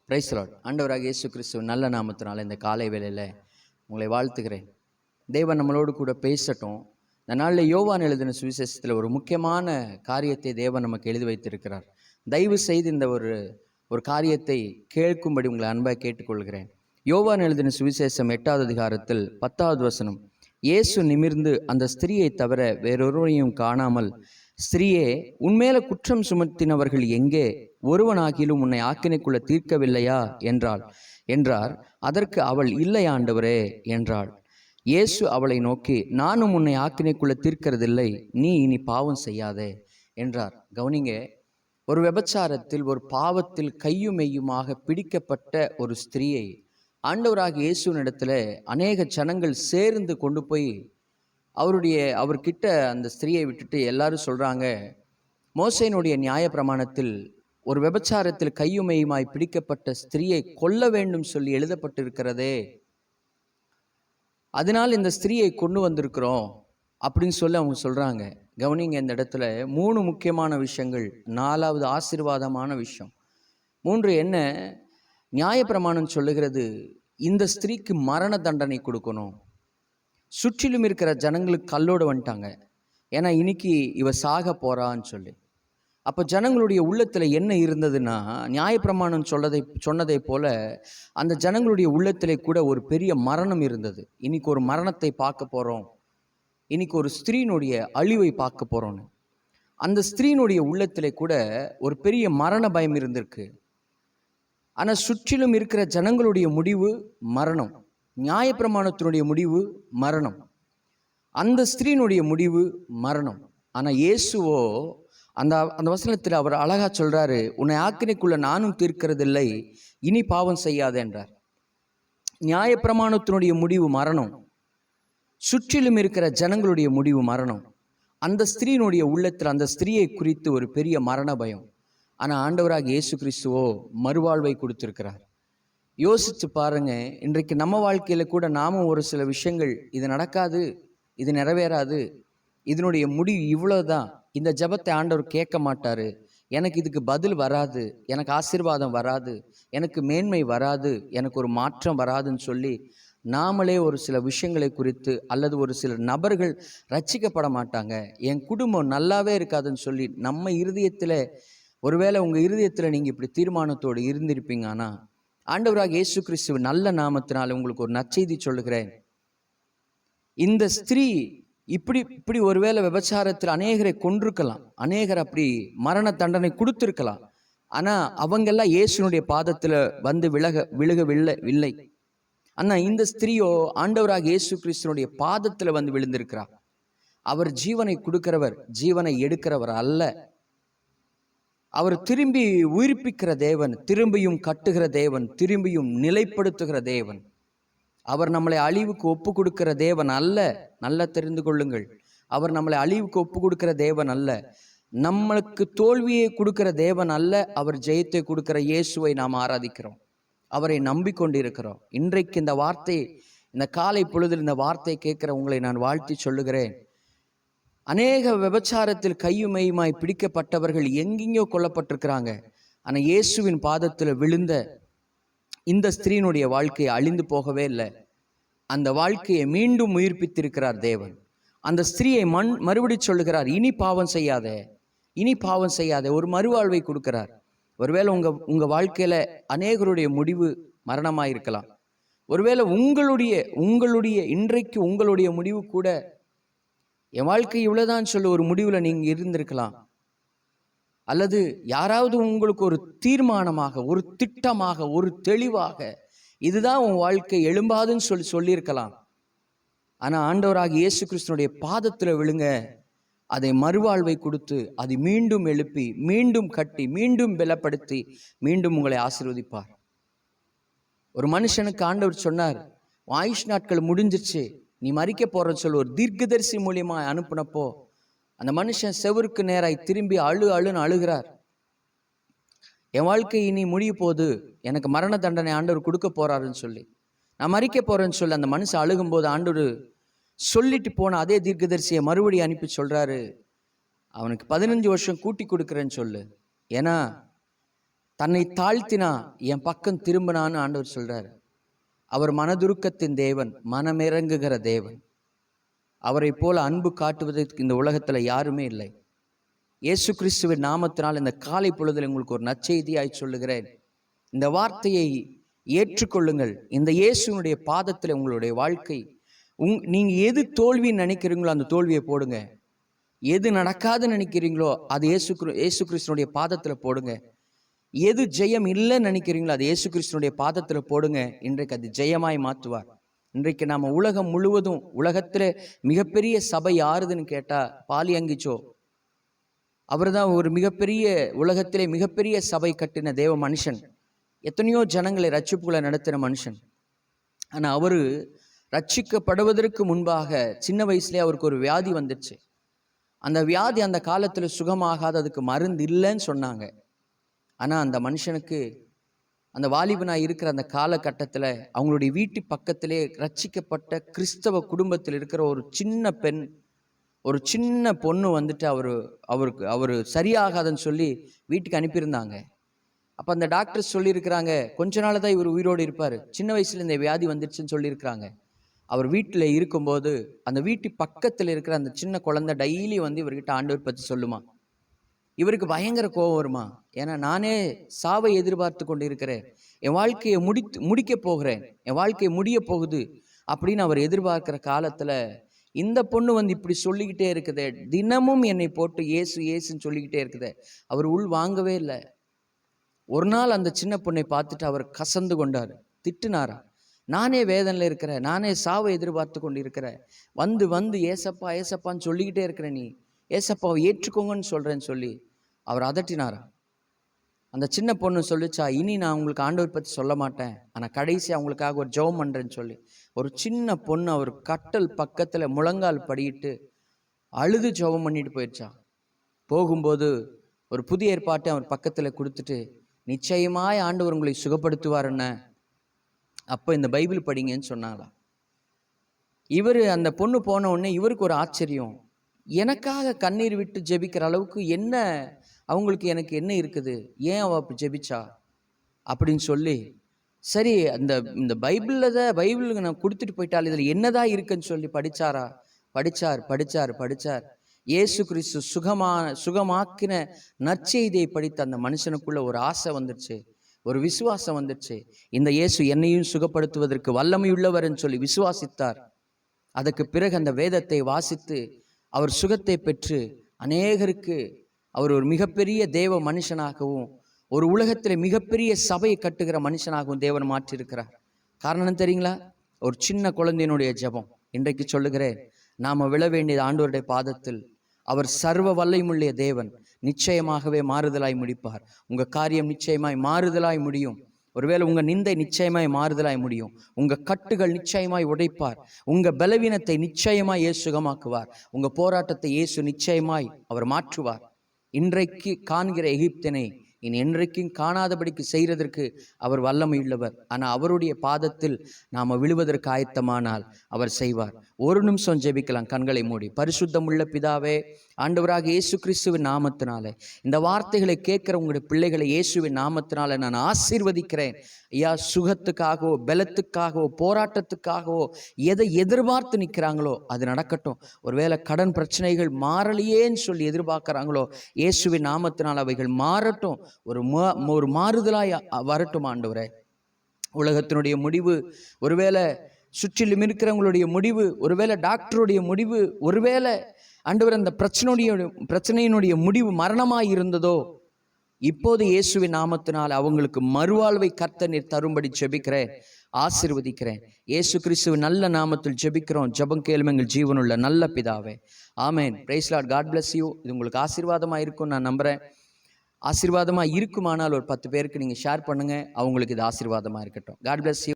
Praise the Lord. ஆண்டவராகிய இயேசு கிறிஸ்துவின் நல்ல நாமத்தினால இந்த காலை வேளையில் உங்களை வாழ்த்துகிறேன். தேவன் நம்மளோடு கூட பேசட்டும். இந்த நாளில் யோவான் எழுதின சுவிசேஷத்தில் ஒரு முக்கியமான காரியத்தை தேவன் நமக்கு எழுதி வைத்திருக்கிறார். தயவு செய்து இந்த ஒரு காரியத்தை கேட்கும்படி உங்களை அன்பாக கேட்டுக்கொள்கிறேன். யோவான் எழுதின சுவிசேஷம் 8வது அதிகாரத்தில் 10வது வசனம். இயேசு நிமிர்ந்து அந்த ஸ்திரியை தவிர வேறொருவரையும் காணாமல், ஸ்திரியே, உன்மேல குற்றம் சுமத்தினவர்கள் எங்கே? ஒருவனாகிலும் உன்னை ஆக்கினைக்குள்ள தீர்க்கவில்லையா என்றார். அதற்கு அவள், இல்லை ஆண்டவரே என்றாள். இயேசு அவளை நோக்கி, நானும் உன்னை ஆக்கினைக்குள்ள தீர்க்கிறதில்லை, நீ இனி பாவம் செய்யாதே என்றார். கவனிங்க, ஒரு விபச்சாரத்தில், ஒரு பாவத்தில் கையும் மெய்யுமாக பிடிக்கப்பட்ட ஒரு ஸ்திரியை ஆண்டவராகிய இயேசுவினிடத்துல அநேக ஜனங்கள் சேர்ந்து கொண்டு போய் அவர்கிட்ட அந்த ஸ்திரியை விட்டுட்டு எல்லாரும் சொல்றாங்க, மோசேயினுடைய நியாய பிரமாணத்தில் ஒரு விபச்சாரத்தில் கையுமையுமாய் பிடிக்கப்பட்ட ஸ்திரியை கொல்ல வேண்டும் சொல்லி எழுதப்பட்டிருக்கிறதே, அதனால் இந்த ஸ்திரியை கொண்டு வந்திருக்கிறோம் அப்படின்னு சொல்லி அவங்க சொல்றாங்க. கவனிங்க, இந்த இடத்துல 3 முக்கியமான விஷயங்கள். 4வது ஆசீர்வாதமான விஷயம். 3 என்ன? நியாயப்பிரமாணம் சொல்லுகிறது, இந்த ஸ்திரீக்கு மரண தண்டனை கொடுக்கணும். சுற்றிலும் இருக்கிற ஜனங்களுக்கு கல்லோடு வந்துட்டாங்க, ஏன்னா இன்னைக்கு இவ சாக போறான்னு சொல்லி. அப்போ ஜனங்களுடைய உள்ளத்தில் என்ன இருந்ததுன்னா, நியாயப்பிரமாணம் சொன்னதை போல அந்த ஜனங்களுடைய உள்ளத்திலே கூட ஒரு பெரிய மரணம் இருந்தது. இன்னைக்கு ஒரு மரணத்தை பார்க்க போகிறோம், இன்னைக்கு ஒரு ஸ்திரீனுடைய அழிவை பார்க்க போகிறோன்னு. அந்த ஸ்திரீனுடைய உள்ளத்திலே கூட ஒரு பெரிய மரண பயம் இருந்திருக்கு. ஆனால் சுற்றிலும் இருக்கிற ஜனங்களுடைய முடிவு மரணம், நியாயப்பிரமாணத்தினுடைய முடிவு மரணம், அந்த ஸ்திரீனுடைய முடிவு மரணம். ஆனால் இயேசுவோ அந்த வசனத்தில் அவர் அழகா சொல்றாரு, உன்னை ஆக்கினைக்குள்ள நானும் தீர்க்கிறதில்லை, இனி பாவம் செய்யாதே என்றார். நியாயப்பிரமாணத்தினுடைய முடிவு மரணம், சுற்றிலும் இருக்கிற ஜனங்களுடைய முடிவு மரணம். அந்த ஸ்திரீனுடைய உள்ளத்தில் அந்த ஸ்திரீயை குறித்து ஒரு பெரிய மரண பயம். ஆனால் ஆண்டவராக இயேசு கிறிஸ்துவோ மறுவாழ்வை கொடுத்திருக்கிறார். யோசித்து பாருங்க, இன்றைக்கு நம்ம வாழ்க்கையில் கூட நாமும் ஒரு சில விஷயங்கள், இது நடக்காது, இது நிறைவேறாது, இதனுடைய முடிவு இவ்வளோதான், இந்த ஜெபத்தை ஆண்டவர் கேட்க மாட்டார், எனக்கு இதுக்கு பதில் வராது, எனக்கு ஆசீர்வாதம் வராது, எனக்கு மேன்மை வராது, எனக்கு ஒரு மாற்றம் வராதுன்னு சொல்லி நாமளே ஒரு சில விஷயங்களை குறித்து, அல்லது ஒரு சில நபர்கள் ரட்சிக்கப்பட மாட்டாங்க, என் குடும்பம் நல்லாவே இருக்காதுன்னு சொல்லி நம்ம இருதயத்தில், ஒருவேளை உங்கள் இருதயத்தில் நீங்கள் இப்படி தீர்மானத்தோடு இருந்திருப்பீங்க. ஆனால் ஆண்டவராக இயேசு கிறிஸ்துவ நல்ல நாமத்தினால் உங்களுக்கு ஒரு நற்செய்தி சொல்லுகிறேன். இந்த ஸ்திரீ இப்படி ஒருவேளை விபச்சாரத்தில் அநேகரை கொன்றிருக்கலாம், அநேகர் அப்படி மரண தண்டனை கொடுத்திருக்கலாம். ஆனால் அவங்கெல்லாம் இயேசுனுடைய பாதத்தில் வந்து விழுகவில்லை. ஆனால் இந்த ஸ்திரீயோ ஆண்டவராக இயேசு கிறிஸ்துவனுடைய பாதத்தில் வந்து விழுந்திருக்கிறார். அவர் ஜீவனை கொடுக்கிறவர், ஜீவனை எடுக்கிறவர் அல்ல. அவர் திரும்பி உயிர்ப்பிக்கிற தேவன், திரும்பியும் கட்டுகிற தேவன், திரும்பியும் நிலைப்படுத்துகிற தேவன். அவர் நம்மளை அழிவுக்கு ஒப்பு கொடுக்கிற தேவன் அல்ல. நல்லா தெரிந்து கொள்ளுங்கள், அவர் நம்மளை அழிவுக்கு ஒப்பு கொடுக்கிற தேவன் அல்ல. நம்மளுக்கு தோல்வியை கொடுக்கிற தேவன் அல்ல. அவர் ஜெயத்தை கொடுக்கிற இயேசுவை நாம் ஆராதிக்கிறோம், அவரை நம்பிக்கொண்டிருக்கிறோம். இன்றைக்கு இந்த வார்த்தை, இந்த காலை பொழுதில் இந்த வார்த்தை கேட்கிற உங்களை நான் வாழ்த்தி சொல்லுகிறேன். அநேக விபச்சாரத்தில் கையுமையுமாய் பிடிக்கப்பட்டவர்கள் எங்கெங்கோ கொல்லப்பட்டிருக்கிறாங்க. ஆனால் இயேசுவின் பாதத்தில் விழுந்த இந்த ஸ்திரீனுடைய வாழ்க்கையை அழிந்து போகவே இல்லை, அந்த வாழ்க்கையை மீண்டும் உயிர்ப்பித்திருக்கிறார் தேவன். அந்த ஸ்திரீயை மறுபடி சொல்லுகிறார், இனி பாவம் செய்யாதே, இனி பாவம் செய்யாதே, ஒரு மறுவாழ்வை கொடுக்கிறார். ஒருவேளை உங்கள் வாழ்க்கையில் அநேகருடைய முடிவு மரணமாக இருக்கலாம். ஒருவேளை உங்களுடைய இன்றைக்கு உங்களுடைய முடிவு கூட, என் வாழ்க்கை இவ்வளோதான் சொல்ல ஒரு முடிவில் நீங்கள் இருந்திருக்கலாம். அல்லது யாராவது உங்களுக்கு ஒரு தீர்மானமாக, ஒரு திட்டமாக, ஒரு தெளிவாக, இதுதான் உன் வாழ்க்கை, எழும்பாதுன்னு சொல்லியிருக்கலாம். ஆனால் ஆண்டவராக இயேசு கிறிஸ்துனுடைய பாதத்தில் விழுங்க, அதை மறுவாழ்வை கொடுத்து, அதை மீண்டும் எழுப்பி, மீண்டும் கட்டி, மீண்டும் பலப்படுத்தி, மீண்டும் உங்களை ஆசீர்வதிப்பார். ஒரு மனுஷனுக்கு ஆண்டவர் சொன்னார், ஆயுஷ் நாட்கள் முடிஞ்சிருச்சு, நீ மறிக்க போறன்னு சொல்லி ஒரு தீர்க்கதரிசி மூலியமா அனுப்புனப்போ அந்த மனுஷன் செவருக்கு நேராய் திரும்பி அழுன்னு அழுகிறார். என் வாழ்க்கை இனி முடிய போகுது, எனக்கு மரண தண்டனை ஆண்டவர் கொடுக்க போறாருன்னு சொல்லி, நான் மறிக்க போறேன்னு சொல்லி அந்த மனுஷன் அழுகும்போது ஆண்டவர் சொல்லிட்டு போன அதே தீர்க்கதரிசியை மறுபடியும் அனுப்பி சொல்றாரு, அவனுக்கு 15 வருஷம் கூட்டி கொடுக்குறேன்னு சொல்லு, ஏன்னா தன்னை தாழ்த்தினா, என் பக்கம் திரும்பினான்னு ஆண்டவர் சொல்றாரு. அவர் மனதுருக்கத்தின் தேவன், மனமிறங்குகிற தேவன். அவரை போல அன்பு காட்டுவதற்கு இந்த உலகத்துல யாருமே இல்லை. இயேசு கிறிஸ்துவின் நாமத்தினால் இந்த காலை பொழுதில் உங்களுக்கு ஒரு நற்செய்தியாய் சொல்லுகிறேன். இந்த வார்த்தையை ஏற்றுக்கொள்ளுங்கள். இந்த இயேசுனுடைய பாதத்தில் உங்களுடைய வாழ்க்கை, நீங்க எது தோல்வின்னு நினைக்கிறீங்களோ அந்த தோல்வியை போடுங்க. எது நடக்காதுன்னு நினைக்கிறீங்களோ அது இயேசு கிறிஸ்துனுடைய பாதத்தில் போடுங்க. எது ஜெயம் இல்லைன்னு நினைக்கிறீங்களோ அது இயேசு கிறிஸ்துனுடைய பாதத்தில் போடுங்க. இன்றைக்கு அது ஜெயமாய் மாற்றுவார். இன்றைக்கு நாம உலகம் முழுவதும், உலகத்தில் மிகப்பெரிய சபை யாருதுன்னு கேட்டா பாலியங்கிச்சோ. அவர் தான் ஒரு மிகப்பெரிய, உலகத்திலே மிகப்பெரிய சபை கட்டின தேவ மனுஷன். எத்தனையோ ஜனங்களை ரட்சிப்புகளை நடத்தின மனுஷன். ஆனா அவரு ரட்சிக்கப்படுவதற்கு முன்பாக சின்ன வயசுலேயே அவருக்கு ஒரு வியாதி வந்துடுச்சு. அந்த வியாதி அந்த காலத்தில் சுகமாகாத, அதுக்கு மருந்து இல்லைன்னு சொன்னாங்க. ஆனால் அந்த மனுஷனுக்கு, அந்த வாலிபனாய் இருக்கிற அந்த காலகட்டத்தில் அவங்களுடைய வீட்டு பக்கத்திலே ரட்சிக்கப்பட்ட கிறிஸ்தவ குடும்பத்தில் இருக்கிற ஒரு சின்ன பெண், ஒரு சின்ன பொண்ணு வந்துட்டு அவருக்கு சரியாகாதுன்னு சொல்லி வீட்டுக்கு அனுப்பியிருந்தாங்க. அப்போ அந்த டாக்டர் சொல்லியிருக்கிறாங்க, கொஞ்ச நாள் தான் இவர் உயிரோடு இருப்பார், சின்ன வயசுல இந்த வியாதி வந்துடுச்சுன்னு சொல்லியிருக்கிறாங்க. அவர் வீட்டில் இருக்கும்போது அந்த வீட்டு பக்கத்தில் இருக்கிற அந்த சின்ன குழந்தை டெய்லி வந்து இவர்கிட்ட ஆண்டவர் பற்றி சொல்லுமா. இவருக்கு பயங்கர கோபம் வருமா. ஏன்னா நானே சாவை எதிர்பார்த்து கொண்டு இருக்கிறேன், என் வாழ்க்கையை முடிக்க போகிறேன், என் வாழ்க்கையை முடிய போகுது அப்படின்னு அவர் எதிர்பார்க்கிற காலத்தில் இந்த பொண்ணு வந்து இப்படி சொல்லிக்கிட்டே இருக்குதே, தினமும் என்னை போட்டு ஏசு ஏசுன்னு சொல்லிக்கிட்டே இருக்குதே, அவர் உள் வாங்கவே இல்லை. ஒரு நாள் அந்த சின்ன பொண்ணை பார்த்துட்டு அவர் கசந்து கொண்டார், திட்டுனாரா. நானே வேதனையில் இருக்கிறேன், நானே சாவை எதிர்பார்த்து கொண்டு இருக்கிறேன், வந்து ஏசப்பா ஏசப்பான்னு சொல்லிக்கிட்டே இருக்கிறேன், நீ ஏசப்பாவை ஏற்றுக்கோங்கன்னு சொல்கிறேன்னு சொல்லி அவர் அதட்டினாரா. அந்த சின்ன பொண்ணு சொல்லிச்சா, இனி நான் உங்களுக்கு ஆண்டவர் பற்றி சொல்ல மாட்டேன், ஆனால் கடைசி அவங்களுக்காக ஒரு ஜெபம் பண்ணுறேன்னு சொல்லி ஒரு சின்ன பொண்ணு அவர் கட்டல் பக்கத்தில் முழங்கால் படியிட்டு அழுது ஜெபம் பண்ணிட்டு போயிடுச்சா. போகும்போது ஒரு புதிய ஏற்பாட்டை அவர் பக்கத்தில் கொடுத்துட்டு, நிச்சயமாய் ஆண்டவர் உங்களை சுகப்படுத்துவாருன்னு அப்போ இந்த பைபிள் படிங்கன்னு சொன்னாங்களா. இவர், அந்த பொண்ணு போன உடனே இவருக்கு ஒரு ஆச்சரியம், எனக்காக கண்ணீர் விட்டு ஜெபிக்கிற அளவுக்கு என்ன அவங்களுக்கு, எனக்கு என்ன இருக்குது, ஏன் அவள் அப்படி ஜெபிச்சா அப்படின்னு சொல்லி, சரி இந்த பைபிளுக்கு நான் கொடுத்துட்டு போயிட்டால் இதில் என்னதான் இருக்குன்னு சொல்லி படித்தார். இயேசு கிறிஸ்து சுகமாக்கின நற்செய்தியை படித்த அந்த மனுஷனுக்குள்ள ஒரு ஆசை வந்துடுச்சு, ஒரு விசுவாசம் வந்துடுச்சு. இந்த இயேசு என்னையும் சுகப்படுத்துவதற்கு வல்லமையுள்ளவர்ன்னு சொல்லி விசுவாசித்தார். அதற்கு பிறகு அந்த வேதத்தை வாசித்து அவர் சுகத்தை பெற்று அநேகருக்கு அவர் ஒரு மிகப்பெரிய தேவ மனுஷனாகவும், ஒரு உலகத்தில் மிகப்பெரிய சபையை கட்டுகிற மனுஷனாகவும் தேவன் மாற்றியிருக்கிறார். காரணம் தெரியுங்களா? ஒரு சின்ன குழந்தையினுடைய ஜெபம். இன்றைக்கு சொல்லுகிறேன், நாம விழ வேண்டியது ஆண்டவருடைய பாதத்தில். அவர் சர்வ வல்லமையுள்ள தேவன், நிச்சயமாகவே மாறுதலாய் முடிப்பார். உங்க காரியம் நிச்சயமாய் மாறுதலாய் முடியும். ஒருவேளை உங்க நிந்தை நிச்சயமாய் மாறுதலாய் முடியும். உங்க கட்டுகள் நிச்சயமாய் உடைப்பார். உங்க பலவீனத்தை நிச்சயமாய் இயேசு சுகமாக்குவார். உங்க போராட்டத்தை இயேசு நிச்சயமாய் அவர் மாற்றுவார். இன்றைக்கு காண்கிற எகிப்தினை இனி என்றைக்கும் காணாதபடிக்கு செய்கிறதற்கு அவர் வல்லமையுள்ளவர். ஆனால் அவருடைய பாதத்தில் நாம் விழுவதற்கு ஆயத்தமானால் அவர் செய்வார். ஒரு நிமிஷம் ஜெபிக்கலாம் கண்களை மூடி. பரிசுத்தம் உள்ள பிதாவே, ஆண்டவராக இயேசு கிறிஸ்துவின் நாமத்தினாலே இந்த வார்த்தைகளை கேட்கிற உங்களுடைய பிள்ளைகளை இயேசுவின் நாமத்தினால நான் ஆசீர்வதிக்கிறேன். ஐயா, சுகத்துக்காகவோ பலத்துக்காகவோ போராட்டத்துக்காகவோ எதை எதிர்பார்த்து நிற்கிறாங்களோ அது நடக்கட்டும். ஒருவேளை கடன் பிரச்சனைகள் மாறலையேன்னு சொல்லி எதிர்பார்க்குறாங்களோ இயேசுவின் நாமத்தினால் அவைகள் மாறட்டும். ஒரு மாறுதலாய் வரட்டும் ஆண்டவரே. உலகத்தினுடைய முடிவு, ஒருவேளை சுற்றிலும் இருக்கிறவங்களுடைய முடிவு, ஒருவேளை டாக்டருடைய முடிவு, ஒருவேளை ஆண்டவர் அந்த பிரச்சனையினுடைய முடிவு மரணமாய் இருந்ததோ, இப்போது இயேசுவின் நாமத்தினால் அவங்களுக்கு மறுவாழ்வை கர்த்தர் நீர் தரும்படி ஜெபிக்கிறேன், ஆசீர்வதிக்கிறேன். இயேசு கிறிஸ்துவின் நல்ல நாமத்தில் ஜெபிக்கிறோம். ஜெபம் கேளும் எங்கள் ஜீவனுள்ள நல்ல பிதாவே, ஆமேன். Praise Lord. God bless you. இது உங்களுக்கு ஆசீர்வாதமாக இருக்கும் நான் நம்புகிறேன். ஆசீர்வாதமாக இருக்குமானால் ஒரு 10 பேருக்கு நீங்கள் ஷேர் பண்ணுங்கள், அவங்களுக்கு இது ஆசீர்வாதமாக இருக்கட்டும். God bless you.